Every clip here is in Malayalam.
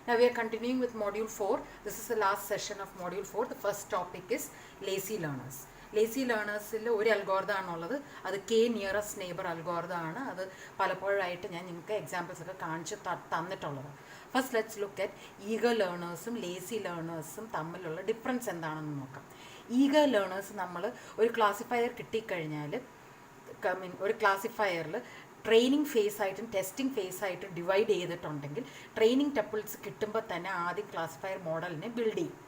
Now we are continuing with module 4. This is the last session of module 4. The first topic is lazy learners. Lazy ലേണേഴ്സിൽ ഒരു അൽഗോരിതം ആണുള്ളത്. അത് കെ നിയറസ്റ്റ് നെയ്ബർ അൽഗോരിതം ആണ്. അത് പലപ്പോഴായിട്ട് ഞാൻ നിങ്ങൾക്ക് എക്സാമ്പിൾസ് ഒക്കെ കാണിച്ച് തന്നിട്ടുള്ളത്. First let's look at eager ലേണേഴ്സും ലേസി ലേണേഴ്സും തമ്മിലുള്ള ഡിഫറൻസ് എന്താണെന്ന് നോക്കാം. ഈഗർ ലേണേഴ്സ് നമ്മൾ ഒരു ക്ലാസിഫയർ കിട്ടിക്കഴിഞ്ഞാൽ ഒരു ക്ലാസിഫയറിൽ ട്രെയിനിങ് ഫേസ് ആയിട്ടും ടെസ്റ്റിംഗ് ഫേസ് ആയിട്ടും ഡിവൈഡ് ചെയ്തിട്ടുണ്ടെങ്കിൽ ട്രെയിനിങ് ടെപ്പിൾസ് കിട്ടുമ്പോൾ തന്നെ ആദ്യം ക്ലാസിഫയർ മോഡലിനെ ബിൽഡ് ചെയ്യും.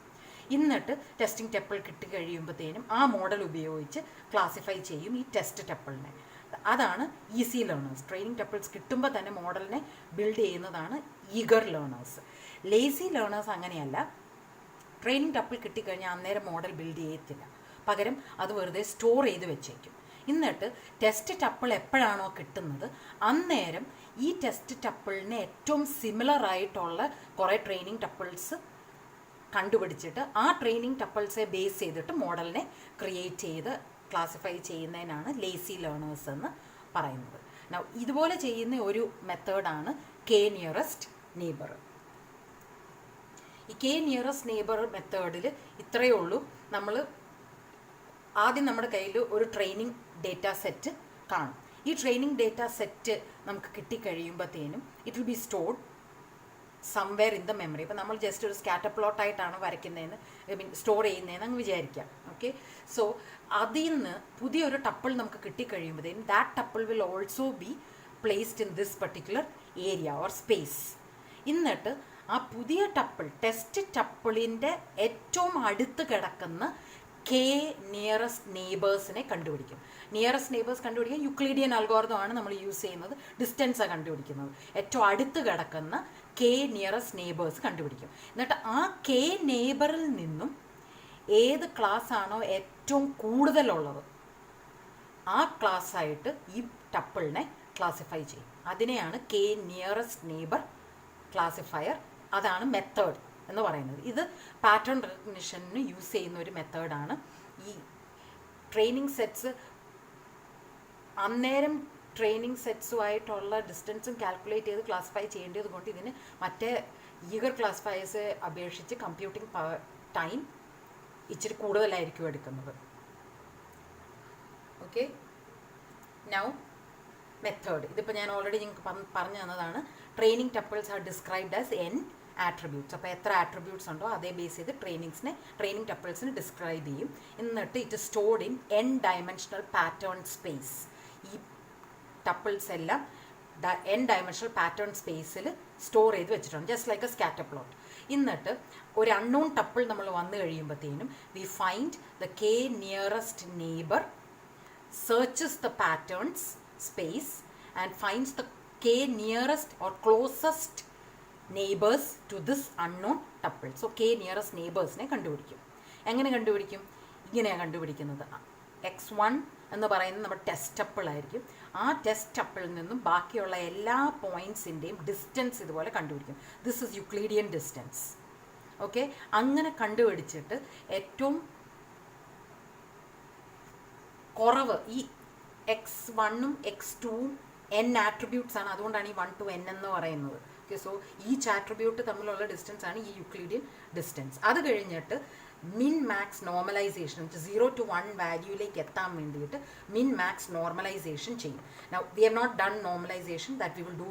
എന്നിട്ട് ടെസ്റ്റിംഗ് ടെപ്പിൾ കിട്ടി കഴിയുമ്പോഴത്തേനും ആ മോഡൽ ഉപയോഗിച്ച് ക്ലാസിഫൈ ചെയ്യും ഈ ടെസ്റ്റ് ടെപ്പിളിനെ. അതാണ് ഈസി ലേണേഴ്സ്. ട്രെയിനിങ് ടെപ്പിൾസ് കിട്ടുമ്പോൾ തന്നെ മോഡലിനെ ബിൽഡ് ചെയ്യുന്നതാണ് ഈഗർ ലേണേഴ്സ്. ലേസി ലേണേഴ്സ് അങ്ങനെയല്ല. ട്രെയിനിങ് ടെപ്പിൾ കിട്ടിക്കഴിഞ്ഞാൽ അന്നേരം മോഡൽ ബിൽഡ് ചെയ്യത്തില്ല. പകരം അത് വെറുതെ സ്റ്റോർ ചെയ്ത് വെച്ചേക്കും. എന്നിട്ട് ടെസ്റ്റ് ടപ്പിൾ എപ്പോഴാണോ കിട്ടുന്നത് അന്നേരം ഈ ടെസ്റ്റ് ടപ്പിളിന് ഏറ്റവും സിമിലർ ആയിട്ടുള്ള കുറേ ട്രെയിനിങ് ടപ്പിൾസ് കണ്ടുപിടിച്ചിട്ട് ആ ട്രെയിനിങ് ടപ്പിൾസെ ബേസ് ചെയ്തിട്ട് മോഡലിനെ ക്രിയേറ്റ് ചെയ്ത് ക്ലാസിഫൈ ചെയ്യുന്നതിനാണ് ലേസി ലേണേഴ്സ് എന്ന് പറയുന്നത്. ഇതുപോലെ ചെയ്യുന്ന ഒരു മെത്തേഡാണ് കെ നിയറസ്റ്റ് നെയ്ബർ. ഈ കെ നിയറസ്റ്റ് നെയ്ബർ മെത്തേഡിൽ ഇത്രയേ ഉള്ളൂ. നമ്മൾ ആദ്യം നമ്മുടെ കയ്യിൽ ഒരു ട്രെയിനിങ് ഡേറ്റ സെറ്റ് കാണും. ഈ ട്രെയിനിങ് ഡേറ്റ സെറ്റ് നമുക്ക് കിട്ടിക്കഴിയുമ്പോഴത്തേനും it will be stored somewhere in the memory. ഇപ്പോൾ നമ്മൾ ജസ്റ്റ് ഒരു സ്കാറ്റർ പ്ലോട്ടായിട്ടാണ് വരയ്ക്കുന്നതെന്ന് സ്റ്റോർ ചെയ്യുന്നതെന്ന് അങ്ങ് വിചാരിക്കാം. ഓക്കെ, സോ അതിൽ നിന്ന് പുതിയൊരു ടപ്പിൾ നമുക്ക് കിട്ടിക്കഴിയുമ്പോഴത്തേനും that tuple will also be placed in this particular area or space. എന്നിട്ട് ആ പുതിയ ടപ്പിൾ ടെസ്റ്റ് ടപ്പിളിൻ്റെ ഏറ്റവും അടുത്ത് കിടക്കുന്ന കെ നിയറസ്റ്റ് നെയ്ബേഴ്സിനെ കണ്ടുപിടിക്കും. നിയറസ്റ്റ് നെയ്ബേഴ്സ് കണ്ടുപിടിക്കാൻ യുക്ലിഡിയൻ അൽഗോരിതമാണ് നമ്മൾ യൂസ് ചെയ്യുന്നത്. ഡിസ്റ്റൻസാണ് കണ്ടുപിടിക്കുന്നത്. ഏറ്റവും അടുത്ത് കിടക്കുന്ന കെ നിയറസ്റ്റ് നെയ്ബേഴ്സ് കണ്ടുപിടിക്കും. എന്നിട്ട് ആ കെ നെയ്ബറിൽ നിന്നും ഏത് ക്ലാസ് ആണോ ഏറ്റവും കൂടുതലുള്ളത് ആ ക്ലാസ്സായിട്ട് ഈ ടപ്പിളിനെ ക്ലാസിഫൈ ചെയ്യും. അതിനെയാണ് കെ നിയറസ്റ്റ് നെയ്ബർ ക്ലാസിഫയർ. അതാണ് മെത്തേഡ് എന്ന് പറയുന്നത്. ഇത് പാറ്റേൺ റെക്കഗ്നിഷന് യൂസ് ചെയ്യുന്ന ഒരു മെത്തേഡാണ്. ഈ ട്രെയിനിങ് സെറ്റ്സ് അന്നേരം ട്രെയിനിങ് സെറ്റ്സുമായിട്ടുള്ള ഡിസ്റ്റൻസും കാൽക്കുലേറ്റ് ചെയ്ത് ക്ലാസിഫൈ ചെയ്യേണ്ടത് കൊണ്ട് ഇതിന് മറ്റേ ഈഗർ ക്ലാസിഫയേഴ്സ് അപേക്ഷിച്ച് കമ്പ്യൂട്ടിംഗ് ടൈം ഇച്ചിരി കൂടുതലായിരിക്കും എടുക്കുന്നത്. Okay, now method. ഇതിപ്പോൾ ഞാൻ ഓൾറെഡി നിങ്ങൾക്ക് പറഞ്ഞു തന്നതാണ്. Training tuples R described as an attributes. അപ്പോൾ എത്ര ആട്രിബ്യൂട്ട്സ് ഉണ്ടോ അതേ ബേസ് ചെയ്ത് ട്രെയിനിങ് ടപ്പിൾസിനെ ഡിസ്ക്രൈബ് ചെയ്യും. എന്നിട്ട് it stored in N dimensional pattern space. ഈ ടപ്പിൾസ് എല്ലാം എൻ ഡയമെൻഷണൽ പാറ്റേൺ സ്പേസിൽ സ്റ്റോർ ചെയ്ത് വെച്ചിട്ടുണ്ട്, just like a scatter plot. എന്നിട്ട് ഒരു അൺനോൺ ടപ്പിൾ നമ്മൾ വന്നു കഴിയുമ്പോഴത്തേനും we find the K nearest neighbour searches the patterns space and finds the K nearest or closest neighbours to this unknown tuple. So K nearest നെയ്ബേഴ്സിനെ കണ്ടുപിടിക്കും. എങ്ങനെ കണ്ടുപിടിക്കും? ഇങ്ങനെയാണ് കണ്ടുപിടിക്കുന്നത്. x1 എന്ന് പറയുന്നത് നമ്മുടെ ടെസ്റ്റ് ടപ്പിളായിരിക്കും. ആ ടെസ്റ്റ് ടപ്പിളിൽ നിന്നും ബാക്കിയുള്ള എല്ലാ പോയിൻറ്റ്സിൻ്റെയും ഡിസ്റ്റൻസ് ഇതുപോലെ കണ്ടുപിടിക്കും. This is Euclidean distance. Okay, അങ്ങനെ കണ്ടുപിടിച്ചിട്ട് ഏറ്റവും കുറവ് ഈ x1ഉം x2ഉം n ആട്രിബ്യൂട്ട്സ് ആണ്. അതുകൊണ്ടാണ് ഈ 1 to n എന്ന് പറയുന്നത്. ഓക്കെ, സോ ഈച്ച് ആട്രിബ്യൂട്ട് തമ്മിലുള്ള ഡിസ്റ്റൻസ് ആണ് ഈ യുക്ലീഡിയൻ ഡിസ്റ്റൻസ്. അത് കഴിഞ്ഞിട്ട് മിൻ മാക്സ് നോർമലൈസേഷൻ 0 to 1 വാല്യൂയിലേക്ക് എത്താൻ വേണ്ടിയിട്ട് മിൻ മാക്സ് നോർമലൈസേഷൻ ചെയ്യും. Now we have not done normalization, that we will do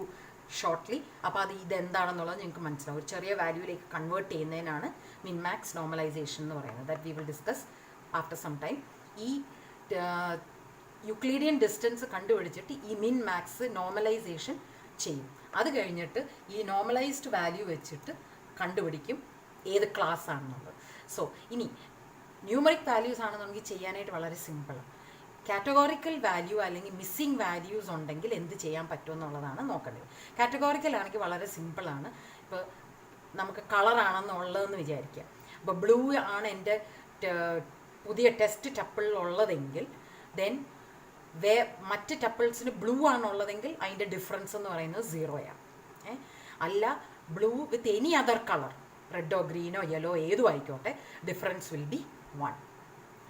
shortly. അപ്പോൾ അത് ഇതെന്താണെന്നുള്ളത് നിങ്ങൾക്ക് മനസ്സിലാവും. ഒരു ചെറിയ വാല്യൂയിലേക്ക് കൺവേർട്ട് ചെയ്യുന്നതിനാണ് മിൻ മാക്സ് നോർമലൈസേഷൻ എന്ന് പറയുന്നത്. That we will discuss after some time. ഈ യുക്ലീഡിയൻ ഡിസ്റ്റൻസ് കണ്ടുപിടിച്ചിട്ട് ഈ മിൻ മാക്സ് നോർമലൈസേഷൻ ചെയ്യും. അത് കഴിഞ്ഞിട്ട് ഈ നോർമലൈസ്ഡ് വാല്യൂ വെച്ചിട്ട് കണ്ടുപിടിക്കും ഏത് ക്ലാസ് ആണെന്നുള്ളത്. സോ ഇനി ന്യൂമറിക് വാല്യൂസ് ആണെന്നുണ്ടെങ്കിൽ ചെയ്യാനായിട്ട് വളരെ സിമ്പിളാണ്. കാറ്റഗോറിക്കൽ വാല്യൂ അല്ലെങ്കിൽ മിസ്സിംഗ് വാല്യൂസ് ഉണ്ടെങ്കിൽ എന്ത് ചെയ്യാൻ പറ്റുമെന്നുള്ളതാണ് നോക്കേണ്ടത്. കാറ്റഗോറിക്കൽ ആണെങ്കിൽ വളരെ സിമ്പിളാണ്. ഇപ്പോൾ നമുക്ക് കളറാണെന്നുള്ളതെന്ന് വിചാരിക്കുക. അപ്പോൾ ബ്ലൂ ആണ് എൻ്റെ പുതിയ ടെസ്റ്റ് ടപ്പിളിലുള്ളതെങ്കിൽ ദെൻ മറ്റ് ടപ്പിൾസിന് ബ്ലൂ ആണുള്ളതെങ്കിൽ അതിൻ്റെ ഡിഫറൻസ് എന്ന് പറയുന്നത് 0യാണ്. അല്ല blue with any other colour, റെഡോ ഗ്രീനോ യെല്ലോ ഏതും ആയിക്കോട്ടെ, ഡിഫറൻസ് വിൽ ബി 1.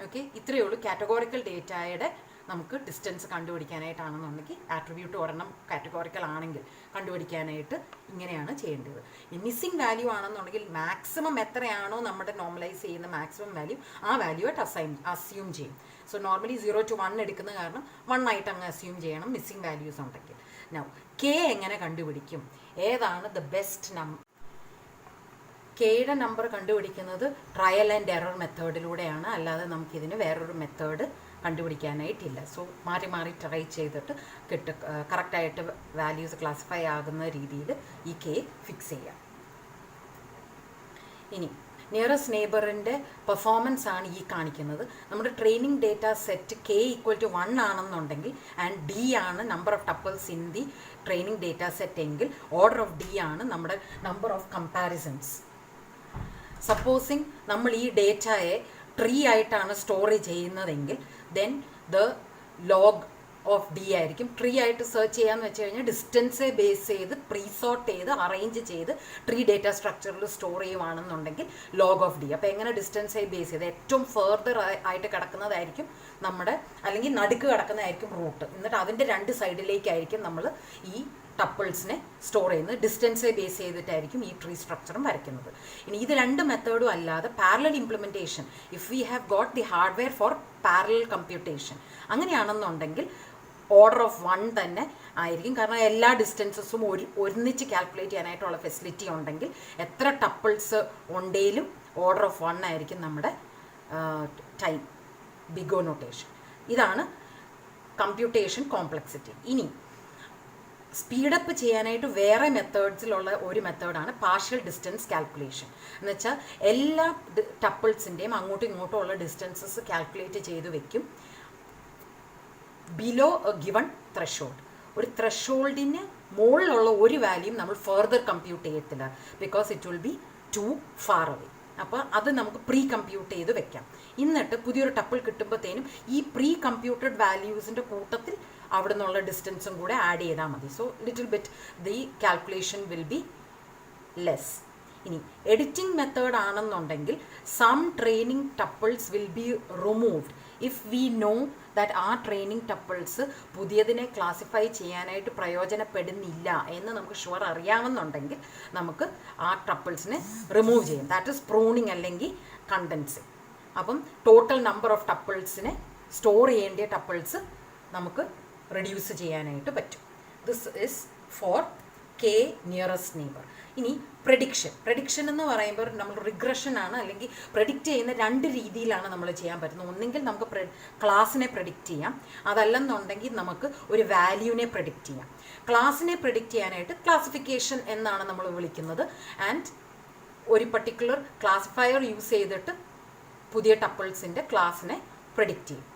ഓക്കെ, ഇത്രയേ ഉള്ളൂ കാറ്റഗോറിക്കൽ ഡേറ്റയുടെ നമുക്ക് ഡിസ്റ്റൻസ് കണ്ടുപിടിക്കാനായിട്ടാണെന്നുണ്ടെങ്കിൽ ആട്രിബ്യൂട്ട് ഒരെണ്ണം കാറ്റഗോറിക്കൽ ആണെങ്കിൽ കണ്ടുപിടിക്കാനായിട്ട് ഇങ്ങനെയാണ് ചെയ്യേണ്ടത്. ഈ മിസ്സിംഗ് വാല്യൂ ആണെന്നുണ്ടെങ്കിൽ മാക്സിമം എത്രയാണോ നമ്മുടെ നോർമലൈസ് ചെയ്യുന്ന മാക്സിമം വാല്യൂ ആ വാല്യൂ ആയിട്ട് അസ്യൂം ചെയ്യും. സോ നോർമലി 0 to 1 എടുക്കുന്ന കാരണം 1 ആയിട്ട് അങ്ങ് അസ്യൂം ചെയ്യണം മിസ്സിംഗ് വാല്യൂസ് ഉണ്ടെങ്കിൽ. നൗ കെ എങ്ങനെ കണ്ടുപിടിക്കും? ഏതാണ് ദ ബെസ്റ്റ് നമ്പർ? കെയുടെ നമ്പർ കണ്ടുപിടിക്കുന്നത് ട്രയൽ ആൻഡ് എറർ മെത്തേഡിലൂടെയാണ്, അല്ലാതെ നമുക്കിതിന് വേറൊരു മെത്തേഡ് കണ്ടുപിടിക്കാനായിട്ടില്ല. സോ മാറി മാറി ട്രൈ ചെയ്തിട്ട് കറക്റ്റായിട്ട് വാല്യൂസ് ക്ലാസിഫൈ ആകുന്ന രീതിയിൽ ഈ കെ ഫിക്സ് ചെയ്യാം. ഇനി നിയറസ്റ്റ് നെയ്ബറിൻ്റെ പെർഫോമൻസ് ആണ് ഈ കാണിക്കുന്നത്. നമ്മുടെ training data set K equal to 1 ആണെന്നുണ്ടെങ്കിൽ ആൻഡ് ഡി ആണ് number of tuples in the training data set എങ്കിൽ ഓർഡർ ഓഫ് ഡി ആണ് നമ്മുടെ നമ്പർ ഓഫ് കമ്പാരിസൺസ്. സപ്പോസിങ് നമ്മൾ ഈ ഡേറ്റയെ ട്രീ ആയിട്ടാണ് സ്റ്റോർ ചെയ്യുന്നതെങ്കിൽ then the log of D ആയിരിക്കും. ട്രീ ആയിട്ട് സെർച്ച് ചെയ്യാന്ന് വെച്ച് കഴിഞ്ഞാൽ ഡിസ്റ്റൻസെ ബേസ് ചെയ്ത് പ്രീസോർട്ട് ചെയ്ത് അറേഞ്ച് ചെയ്ത് ട്രീ ഡേറ്റ സ്ട്രക്ചറിൽ സ്റ്റോർ ചെയ്യുവാണെന്നുണ്ടെങ്കിൽ ലോഗ് ഓഫ് ഡി. അപ്പോൾ എങ്ങനെ ഡിസ്റ്റൻസെ ബേസ് ചെയ്ത് ഏറ്റവും ഫെർദർ ആയിട്ട് കിടക്കുന്നതായിരിക്കും നമ്മുടെ, അല്ലെങ്കിൽ നടുക്ക് കിടക്കുന്നതായിരിക്കും റൂട്ട്. എന്നിട്ട് അതിൻ്റെ 2 സൈഡിലേക്കായിരിക്കും നമ്മൾ ഈ ടപ്പിൾസിനെ സ്റ്റോർ ചെയ്യുന്നത്. ഡിസ്റ്റൻസെ ബേസ് ചെയ്തിട്ടായിരിക്കും ഈ ട്രീ സ്ട്രക്ചറും വരയ്ക്കുന്നത്. ഇനി ഇത് 2 മെത്തേഡും അല്ലാതെ parallel implementation, if we have got the hardware for parallel computation, അങ്ങനെയാണെന്നുണ്ടെങ്കിൽ ഓർഡർ ഓഫ് 1 തന്നെ ആയിരിക്കും. കാരണം എല്ലാ ഡിസ്റ്റൻസസും ഒന്നിച്ച് കാൽക്കുലേറ്റ് ചെയ്യാനായിട്ടുള്ള ഫെസിലിറ്റി ഉണ്ടെങ്കിൽ എത്ര ടപ്പിൾസ് ഉണ്ടെങ്കിലും ഓർഡർ ഓഫ് 1 ആയിരിക്കും നമ്മുടെ ടൈം ബിഗ് O നൊട്ടേഷൻ. ഇതാണ് കമ്പ്യൂട്ടേഷൻ കോംപ്ലക്സിറ്റി. ഇനി സ്പീഡപ്പ് ചെയ്യാനായിട്ട് വേറെ മെത്തേഡ്സിലുള്ള ഒരു മെത്തേഡാണ് പാർഷ്യൽ ഡിസ്റ്റൻസ് കാൽക്കുലേഷൻ. എന്ന് വെച്ചാൽ എല്ലാ ടപ്പിൾസിൻ്റെയും അങ്ങോട്ടും ഇങ്ങോട്ടും ഉള്ള ഡിസ്റ്റൻസസ് കാൽക്കുലേറ്റ് ചെയ്ത് വെക്കും ബിലോ എ ഗിവൺ ത്രഷോൾഡ്. ഒരു ത്രഷോൾഡിന് മുകളിലുള്ള ഒരു വാല്യൂം നമ്മൾ ഫർദർ കമ്പ്യൂട്ട് ചെയ്യത്തില്ല, because it will B to far away. അപ്പോൾ അത് നമുക്ക് പ്രീ കമ്പ്യൂട്ട് ചെയ്ത് വെക്കാം. എന്നിട്ട് പുതിയൊരു ടപ്പിൾ കിട്ടുമ്പോഴത്തേനും ഈ പ്രീ കമ്പ്യൂട്ടഡ് വാല്യൂസിൻ്റെ കൂട്ടത്തിൽ അവിടെ നിന്നുള്ള ഡിസ്റ്റൻസും കൂടെ ആഡ് ചെയ്താൽ മതി. So little bit the calculation will be less. ഇനി എഡിറ്റിംഗ് മെത്തേഡ് ആണെന്നുണ്ടെങ്കിൽ some training tuples will be removed if we know that ആ ട്രെയിനിങ് ടപ്പിൾസ് പുതിയതിനെ ക്ലാസിഫൈ ചെയ്യാനായിട്ട് പ്രയോജനപ്പെടുന്നില്ല എന്ന് നമുക്ക് ഷുവർ അറിയാമെന്നുണ്ടെങ്കിൽ നമുക്ക് ആ ടപ്പിൾസിനെ റിമൂവ് ചെയ്യും. ദാറ്റ് ഈസ് പ്രൂണിങ് അല്ലെങ്കിൽ കണ്ടൻസിങ്. അപ്പം ടോട്ടൽ നമ്പർ ഓഫ് ടപ്പിൾസിനെ സ്റ്റോർ ചെയ്യേണ്ട ടപ്പിൾസ് നമുക്ക് റെഡ്യൂസ് ചെയ്യാനായിട്ട് പറ്റും. This is for K nearest neighbour. ഇനി പ്രഡിക്ഷൻ എന്ന് പറയുമ്പോൾ നമ്മൾ റിഗ്രഷൻ ആണ്, അല്ലെങ്കിൽ പ്രഡിക്റ്റ് ചെയ്യുന്ന 2 രീതിയിലാണ് നമ്മൾ ചെയ്യാൻ പറ്റുന്നത്. ഒന്നെങ്കിൽ നമുക്ക് ക്ലാസ്സിനെ പ്രഡിക്റ്റ് ചെയ്യാം, അതല്ലെന്നുണ്ടെങ്കിൽ നമുക്ക് ഒരു വാല്യൂവിനെ പ്രഡിക്റ്റ് ചെയ്യാം. ക്ലാസ്സിനെ പ്രഡിക്റ്റ് ചെയ്യാനായിട്ട് ക്ലാസിഫിക്കേഷൻ എന്നാണ് നമ്മൾ വിളിക്കുന്നത്. ആൻഡ് ഒരു പർട്ടിക്കുലർ ക്ലാസിഫയർ യൂസ് ചെയ്തിട്ട് പുതിയ ടപ്പിൾസിൻ്റെ ക്ലാസ്സിനെ പ്രഡിക്റ്റ് ചെയ്യും.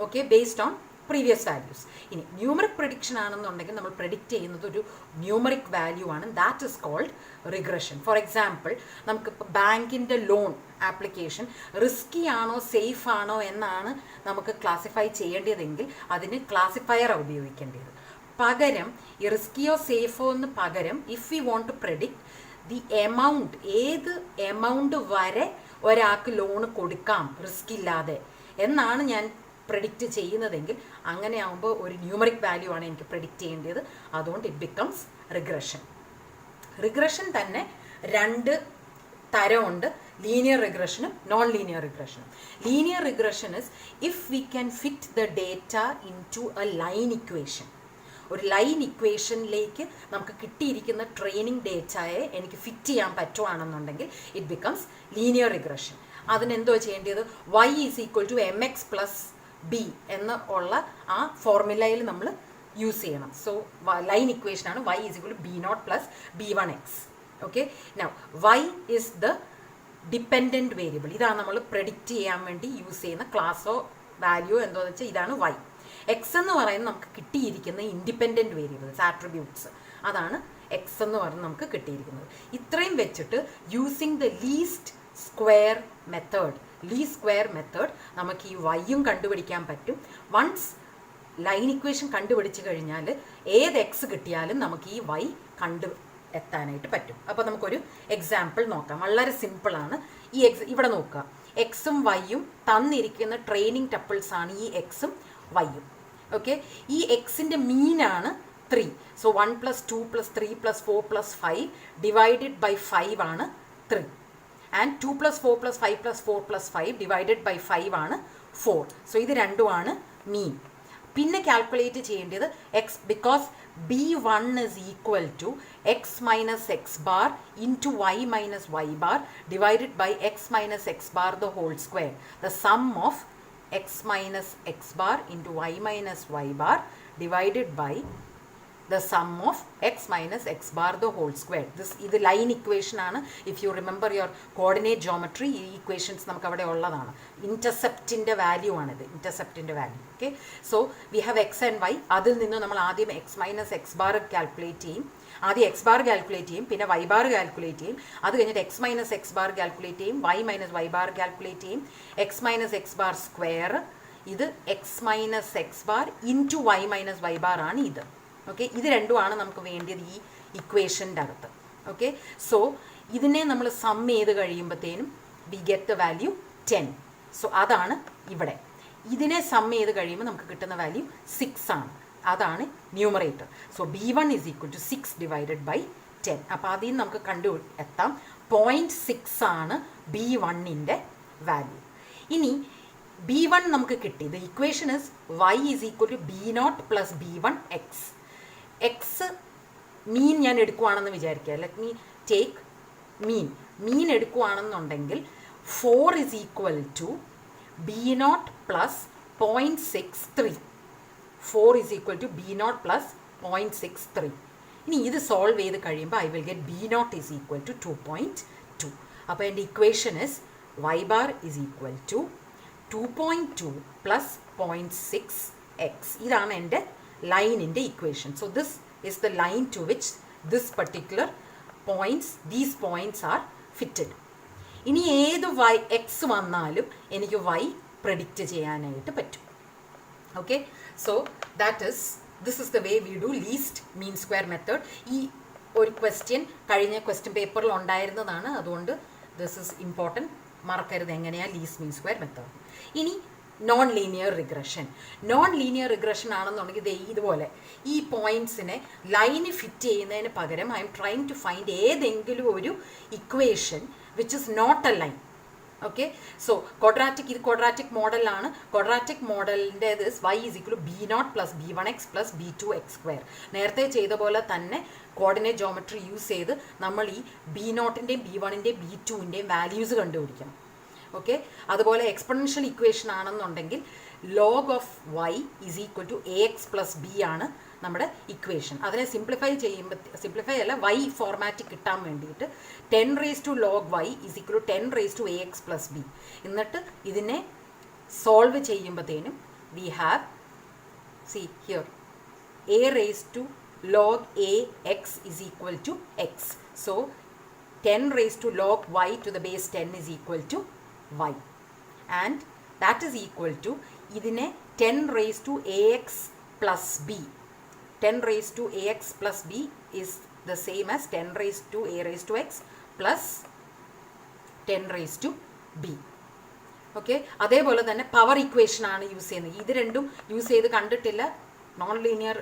Okay, based on previous values. ഇനി ന്യൂമറിക് പ്രഡിക്ഷൻ ആണെന്നുണ്ടെങ്കിൽ നമ്മൾ പ്രഡിക്റ്റ് ചെയ്യുന്നത് ഒരു ന്യൂമറിക് വാല്യൂ ആണ്. That is called regression. For example, നമുക്കിപ്പോൾ ബാങ്കിൻ്റെ ലോൺ ആപ്ലിക്കേഷൻ റിസ്കി ആണോ സേഫ് ആണോ എന്നാണ് നമുക്ക് ക്ലാസിഫൈ ചെയ്യേണ്ടതെങ്കിൽ അതിന് ക്ലാസിഫയർ ഉപയോഗിക്കേണ്ടത്. പകരം ഈ റിസ്കിയോ സേഫോ എന്ന് പകരം if you want to predict the amount, ഏത് എമൗണ്ട് വരെ ഒരാൾക്ക് ലോണ് കൊടുക്കാം റിസ്ക് ഇല്ലാതെ എന്നാണ് ഞാൻ പ്രെഡിക്റ്റ് ചെയ്യുന്നതെങ്കിൽ അങ്ങനെ ആകുമ്പോൾ ഒരു ന്യൂമറിക് വാല്യൂ ആണ് എനിക്ക് പ്രെഡിക്റ്റ് ചെയ്യേണ്ടത്. അതുകൊണ്ട് ഇറ്റ് ബിക്കംസ് റിഗ്രഷൻ. റിഗ്രഷൻ തന്നെ 2 തരമുണ്ട്, ലീനിയർ റിഗ്രഷനും നോൺ ലീനിയർ റിഗ്രഷനും. Linear regression is if we can fit the data into a line equation. ഒരു ലൈൻ ഇക്വേഷനിലേക്ക് നമുക്ക് കിട്ടിയിരിക്കുന്ന ട്രെയിനിങ് ഡേറ്റയെ എനിക്ക് ഫിറ്റ് ചെയ്യാൻ പറ്റുവാണെന്നുണ്ടെങ്കിൽ ഇറ്റ് ബിക്കംസ് ലീനിയർ റിഗ്രഷൻ. അതിനെന്തോ ചെയ്യേണ്ടത്, y is equal to mx plus b എന്ന് ഉള്ള ആ ഫോർമുലയിൽ നമ്മൾ യൂസ് ചെയ്യണം. സോ ലൈൻ ഇക്വേഷനാണ് y is equal to b0 plus b1x. Okay, now y is the dependent variable. ഇതാണ് നമ്മൾ പ്രെഡിക്റ്റ് ചെയ്യാൻ വേണ്ടി യൂസ് ചെയ്യുന്ന ക്ലാസ്സോ വാല്യൂ എന്തോന്ന് വെച്ചാൽ ഇതാണ് y. എക്സ് എന്ന് പറയുന്നത് നമുക്ക് കിട്ടിയിരിക്കുന്ന ഇൻഡിപെൻഡൻറ്റ് വേരിയബിൾസ്, ആട്രിബ്യൂട്ട്സ്, അതാണ് എക്സ് എന്ന് പറയുന്നത് നമുക്ക് കിട്ടിയിരിക്കുന്നത്. ഇത്രയും വെച്ചിട്ട് using the least square method നമുക്ക് ഈ വൈയും കണ്ടുപിടിക്കാൻ പറ്റും. വൺസ് ലൈൻ ഇക്വേഷൻ കണ്ടുപിടിച്ച് കഴിഞ്ഞാൽ ഏത് എക്സ് കിട്ടിയാലും നമുക്ക് ഈ വൈ എത്താനായിട്ട് പറ്റും. അപ്പോൾ നമുക്കൊരു എക്സാമ്പിൾ നോക്കാം. വളരെ സിമ്പിളാണ്. ഈ ഇവിടെ നോക്കുക, എക്സും വൈയും തന്നിരിക്കുന്ന ട്രെയിനിങ് ടപ്പിൾസ് ആണ് ഈ എക്സും വൈയും. ഓക്കെ, ഈ എക്സിൻ്റെ മീനാണ് 3. സോ 1 + 2 + 3 + 4 + 5 ഡിവൈഡഡ് ബൈ 5 ആണ് 3. ആൻഡ് 2 + 4 + 5 + 4 + 5 ഡിവൈഡഡ് ബൈ 5 ആണ് 4. സോ ഇത് രണ്ടുമാണ് മീൻ. പിന്നെ കാൽക്കുലേറ്റ് ചെയ്യേണ്ടത് X, because B1 is equal to x minus x bar into y minus y bar divided by x minus x bar the whole square. The sum of x minus x bar into y minus y bar divided by the sum of x minus x bar the whole square. ഇത് ലൈൻ ഇക്വേഷൻ ആണ്. If you remember your coordinate geometry, ഈ ഇക്വേഷൻസ് നമുക്ക് അവിടെ ഉള്ളതാണ്. ഇൻറ്റർസെപ്റ്റിൻ്റെ വാല്യൂ ആണിത്, ഇൻറ്റർസെപ്റ്റിൻ്റെ value. Okay, so we have X and Y. അതിൽ നിന്ന് നമ്മൾ ആദ്യം X minus X bar calculate ചെയ്യും. ആദ്യം എക്സ് ബാർ കാൽക്കുലേറ്റ് ചെയ്യും, പിന്നെ വൈ ബാർ കാൽക്കുലേറ്റ് ചെയ്യും. അത് കഴിഞ്ഞിട്ട് x minus X bar calculate ചെയ്യും, y minus y bar calculate ചെയ്യും. X minus X bar square, ഇത് x minus X bar into y minus y bar ആണ് ഇത്. ഓക്കെ, ഇത് രണ്ടുമാണ് നമുക്ക് വേണ്ടിയത് ഈ ഇക്വേഷൻ്റെ അകത്ത്. ഓക്കെ, സോ ഇതിനെ നമ്മൾ സം ചെയ്ത് കഴിയുമ്പോഴത്തേനും we get the value 10. So അതാണ് ഇവിടെ. ഇതിനെ സം ചെയ്ത് കഴിയുമ്പോൾ നമുക്ക് കിട്ടുന്ന വാല്യൂ 6 ആണ്. അതാണ് numerator. So B1 is equal to 6 divided by 10. അപ്പോൾ അതിൽ നിന്ന് നമുക്ക് കണ്ടു എത്താം 0.6 ആണ് B1ൻ്റെ വാല്യൂ. ഇനി B1 നമുക്ക് കിട്ടി. The equation is y is equal to B0 plus B1 x. X mean ഞാൻ എടുക്കുവാണെന്ന് വിചാരിക്കുക. ലെറ്റ് മീ ടേക്ക് മീൻ എടുക്കുവാണെന്നുണ്ടെങ്കിൽ 4 is equal to B0 plus 0.63. 4 is equal to B0 plus 0.63. ഇനി ഇത് സോൾവ് ചെയ്ത് കഴിയുമ്പോൾ I will get B0 is equal to 2.2. അപ്പോൾ എൻ്റെ equation is y bar is equal to 2.2 plus 0.6x. ഇതാണ് എൻ്റെ ലൈനിൻ്റെ equation. So this is the line to which this particular these points are fitted. ഇനി ഏത് എക്സ് വന്നാലും എനിക്ക് വൈ പ്രെഡിക്റ്റ് ചെയ്യാനായിട്ട് പറ്റും. Okay, so this is the way we do least mean square method. ഈ ഒരു ക്വസ്റ്റ്യൻ കഴിഞ്ഞ ക്വസ്റ്റ്യൻ പേപ്പറിൽ ഉണ്ടായിരുന്നതാണ്, അതുകൊണ്ട് ദിസ് ഇസ് ഇമ്പോർട്ടൻറ്റ്, മറക്കരുത് എങ്ങനെയാണ് ലീസ്റ്റ് മീൻ സ്ക്വയർ മെത്തേഡ്. ഇനി നോൺ ലീനിയർ റിഗ്രഷൻ ആണെന്നുണ്ടെങ്കിൽ ഇതുപോലെ ഈ പോയിൻറ്റ്സിനെ ലൈന് ഫിറ്റ് ചെയ്യുന്നതിന് പകരം I am trying to find ഏതെങ്കിലും ഒരു equation which is not a line. Okay, so ഇത് ക്വാഡ്രാറ്റിക് മോഡലാണ്. ക്വാഡ്രാറ്റിക് മോഡലിൻ്റെ y is equal to B0 plus B1x plus B2x². നേരത്തെ ചെയ്ത പോലെ തന്നെ കോർഡിനേറ്റ് ജോമെട്രി യൂസ് ചെയ്ത് നമ്മൾ ഈ B0ൻ്റെയും B1ൻ്റെയും B2ൻ്റെയും വാല്യൂസ് കണ്ടുപിടിക്കണം. ഓക്കെ, അതുപോലെ എക്സ്പൊണൻഷ്യൽ ഇക്വേഷൻ ആണെന്നുണ്ടെങ്കിൽ log of y is equal to ax plus b ആണ് നമ്മുടെ ഇക്വേഷൻ. അതിനെ സിംപ്ലിഫൈ അല്ല, y ഫോർമാറ്റ് കിട്ടാൻ വേണ്ടിയിട്ട് 10 raised to log y is equal to 10 raised to ax plus b. എന്നിട്ട് ഇതിനെ solve ചെയ്യുമ്പോഴത്തേനും we have, see here, a raised to log ax is equal to x. So 10 raised to log y to the base 10 is equal to y, and that is equal to ഇതിനെ 10 raised to ax plus b. 10 raised to ax plus b is the same as 10 raised to a raised to x plus 10 raised to b. Okay, അതേപോലെ തന്നെ പവർ ഇക്വേഷൻ ആണ് യൂസ് ചെയ്യുന്നത്. ഇത് രണ്ടും യൂസ് ചെയ്ത് കണ്ടിട്ടില്ല. നോൺ ലീനിയർ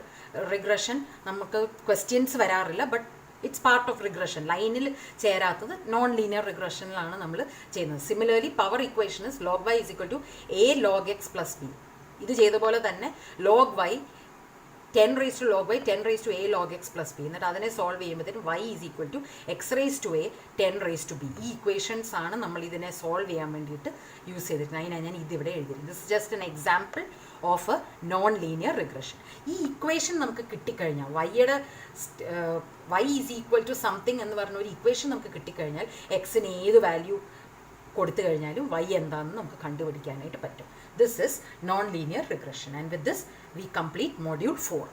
റിഗ്രഷൻ നമുക്ക് ക്വസ്റ്റ്യൻസ് വരാറില്ല, but it's part of regression. ലൈനിൽ ചേരാത്തത് നോൺ ലീനിയർ റിഗ്രഷനിലാണ് നമ്മൾ ചെയ്യുന്നത്. Similarly power equation is log y is equal to a log x plus b. ഇത് ചെയ്ത പോലെ തന്നെ log y 10 raised to log y 10 raised to a log x plus b. എന്നിട്ട് അതിനെ solve ചെയ്യുമ്പോഴത്തേനും y is equal to x raised to a 10 raised to b. ഈ ഇക്വേഷൻസ് ആണ് നമ്മൾ ഇതിനെ സോൾവ് ചെയ്യാൻ വേണ്ടിയിട്ട് യൂസ് ചെയ്തിട്ട്. അതിനാണ് ഞാൻ ഇതിവിടെ എഴുതിയത്. This just an example of A non linear regression. ഈ ഇക്വേഷൻ നമുക്ക് കിട്ടിക്കഴിഞ്ഞാൽ y is equal to something എന്ന് പറഞ്ഞ ഒരു ഇക്വേഷൻ നമുക്ക് കിട്ടിക്കഴിഞ്ഞാൽ എക്സിന് ഏത് വാല്യൂ കൊടുത്തു കഴിഞ്ഞാലും y എന്താണെന്ന് നമുക്ക് കണ്ടുപിടിക്കാനായിട്ട് പറ്റും. This is non-linear regression, and with this we complete module 4.